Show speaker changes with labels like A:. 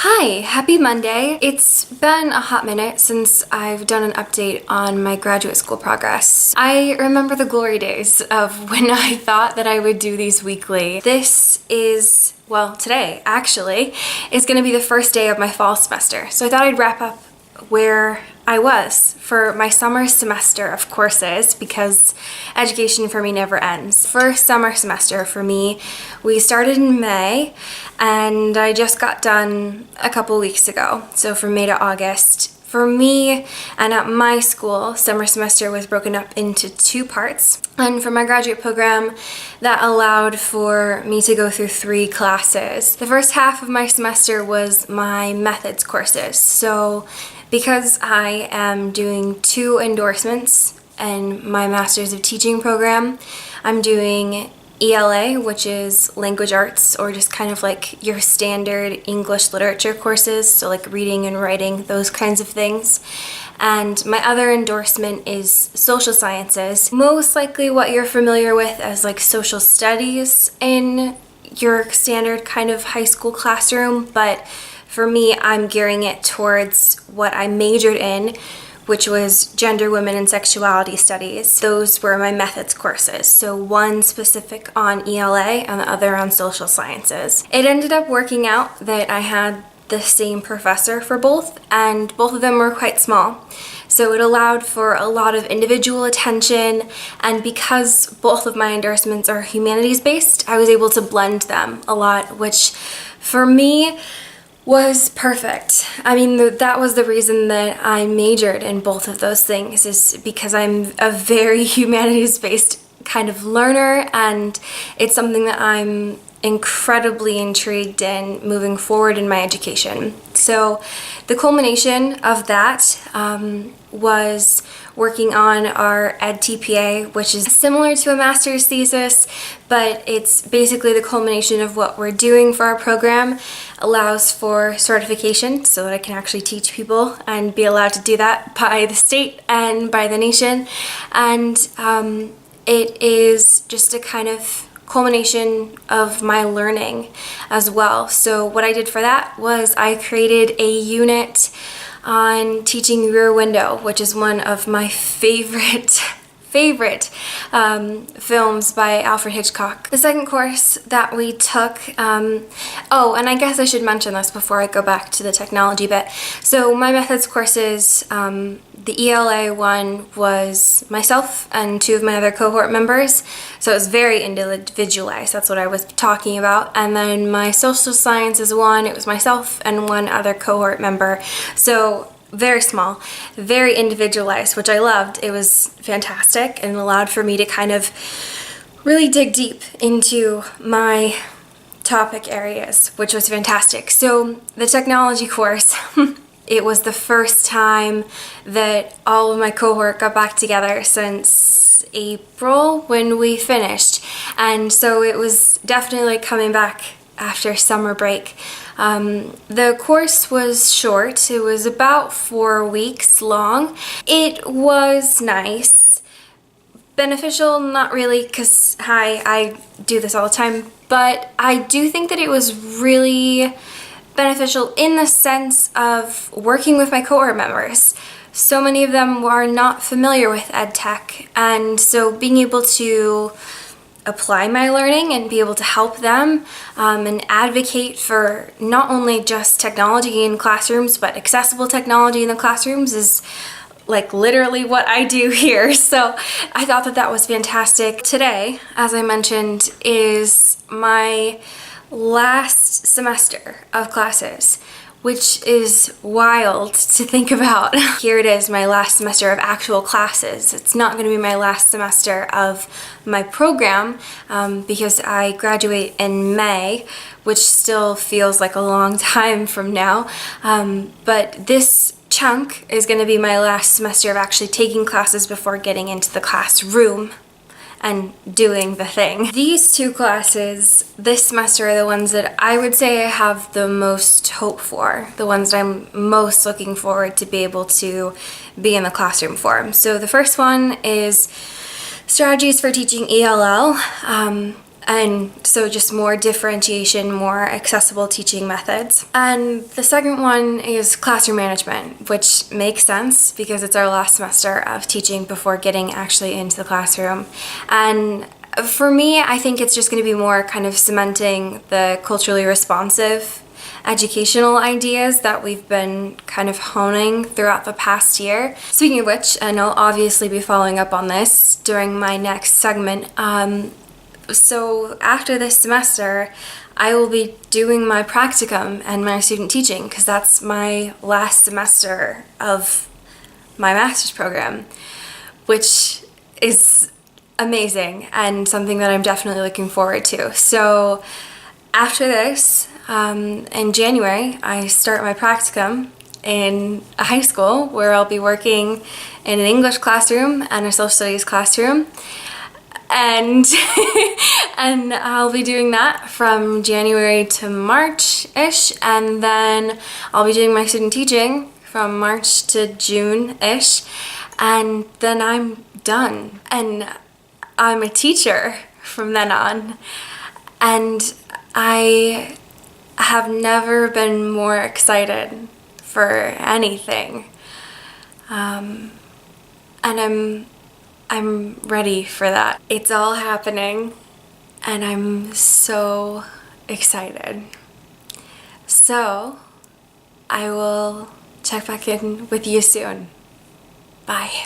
A: Hi, happy Monday. It's been a hot minute since I've done an update on my graduate school progress. I remember the glory days of when I thought that I would do these weekly. Today actually is going to be the first day of my fall semester. So I thought I'd wrap up where I was for my summer semester of courses because education for me never ends. First summer semester for me, we started in May and I just got done a couple weeks ago. So from May to August. For me and at my school, summer semester was broken up into two parts. And for my graduate program, that allowed for me to go through 3 classes. The first half of my semester was my methods courses. So because I am doing 2 endorsements in my Master's of Teaching program, I'm doing ELA, which is language arts, or just kind of like your standard English literature courses, so like reading and writing, those kinds of things. And my other endorsement is social sciences, most likely what you're familiar with as like social studies in your standard kind of high school classroom, but for me, I'm gearing it towards what I majored in, which was gender, women, and sexuality studies. Those were my methods courses. So one specific on ELA and the other on social sciences. It ended up working out that I had the same professor for both, and both of them were quite small. So it allowed for a lot of individual attention, and because both of my endorsements are humanities based, I was able to blend them a lot, which for me was perfect. I mean, that was the reason that I majored in both of those things, is because I'm a very humanities-based kind of learner, and it's something that I'm incredibly intrigued in moving forward in my education. So the culmination of that was working on our EdTPA, which is similar to a master's thesis, but it's basically the culmination of what we're doing for our program. Allows for certification so that I can actually teach people and be allowed to do that by the state and by the nation. And it is just a kind of culmination of my learning as well. So what I did for that was I created a unit on teaching Rear Window, which is one of my favorite films by Alfred Hitchcock. The second course that we took, and I guess I should mention this before I go back to the technology bit. So my methods courses, the ELA one was myself and 2 of my other cohort members, so it was very individualized, that's what I was talking about. And then my social sciences one, it was myself and 1 other cohort member. So very small, very individualized, which I loved. It was fantastic and allowed for me to kind of really dig deep into my topic areas, which was fantastic. So the technology course, it was the first time that all of my cohort got back together since April when we finished. And so it was definitely like coming back after summer break. The course was short. It was about 4 weeks long. It was nice. Beneficial, not really, because I do this all the time, but I do think that it was really beneficial in the sense of working with my cohort members. So many of them are not familiar with ed tech, and so being able to apply my learning and be able to help them and advocate for not only just technology in classrooms but accessible technology in the classrooms is like literally what I do here. So I thought that that was fantastic. Today, as I mentioned, is my last semester of classes, which is wild to think about. Here it is, my last semester of actual classes. It's not going to be my last semester of my program because I graduate in May, which still feels like a long time from now. But this chunk is going to be my last semester of actually taking classes before getting into the classroom and doing the thing. These 2 classes this semester are the ones that I would say I have the most hope for, the ones that I'm most looking forward to be able to be in the classroom for. So the first one is strategies for teaching ELL. And so just more differentiation, more accessible teaching methods. And the second one is classroom management, which makes sense because it's our last semester of teaching before getting actually into the classroom. And for me, I think it's just going to be more kind of cementing the culturally responsive educational ideas that we've been kind of honing throughout the past year. Speaking of which, and I'll obviously be following up on this during my next segment, so after this semester, I will be doing my practicum and my student teaching because that's my last semester of my master's program, which is amazing and something that I'm definitely looking forward to. So after this, in January, I start my practicum in a high school where I'll be working in an English classroom and a social studies classroom. And and I'll be doing that from January to March-ish, and then I'll be doing my student teaching from March to June-ish, and then I'm done. And I'm a teacher from then on, and I have never been more excited for anything. And I'm ready for that. It's all happening and I'm so excited. So I will check back in with you soon. Bye.